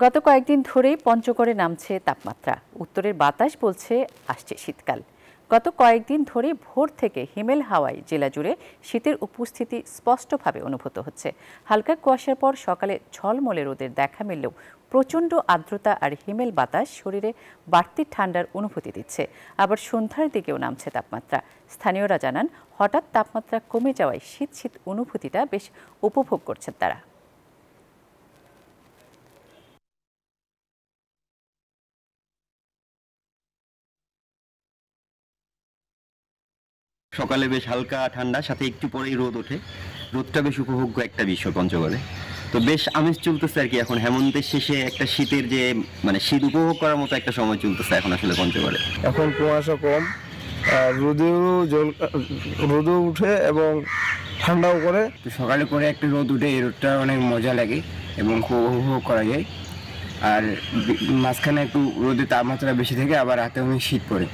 গত কয়েকদিন ধরেই পঞ্চগড়ে নামছে তাপমাত্রা। উত্তরের বাতাস বলছে আসছে শীতকাল। গত কয়েকদিন ধরে ভোর থেকে হিমেল হাওয়ায় জেলা জুড়ে শীতের উপস্থিতি স্পষ্টভাবে অনুভূত হচ্ছে। হালকা কুয়াশার পর সকালে ঝলমলে রোদের দেখা মিললেও প্রচণ্ড আর্দ্রতা আর হিমেল বাতাস শরীরে বাড়তি ঠান্ডার অনুভূতি দিচ্ছে। আবার সন্ধ্যার দিকেও নামছে তাপমাত্রা। স্থানীয়রা জানান, হঠাৎ তাপমাত্রা কমে যাওয়ায় শীত শীত অনুভূতিটা বেশ উপভোগ করছেন তারা। সকালে বেশ হালকা ঠান্ডা, সাথে একটু পরেই রোদ ওঠে। রোদটা বেশ উপভোগ্য একটা বিষয় পঞ্চগড়ে। তো বেশ আমেজ চলতেছে আর কি। এখন হেমন্তের শেষে একটা শীতের যে শীত উপভোগ করার মতো একটা সময় চলতেছে এখন আসলে পঞ্চগড়ে। এখন কুয়াশা কম, রোদও উঠে এবং ঠান্ডাও করে। তো সকালে করে একটা রোদ উঠে, এই রোদটা অনেক মজা লাগে এবং খুব উপভোগ করা যায়। আর মাঝখানে একটু রোদের তাপমাত্রা বেশি থেকে আবার রাতে অনেক শীত পড়ে।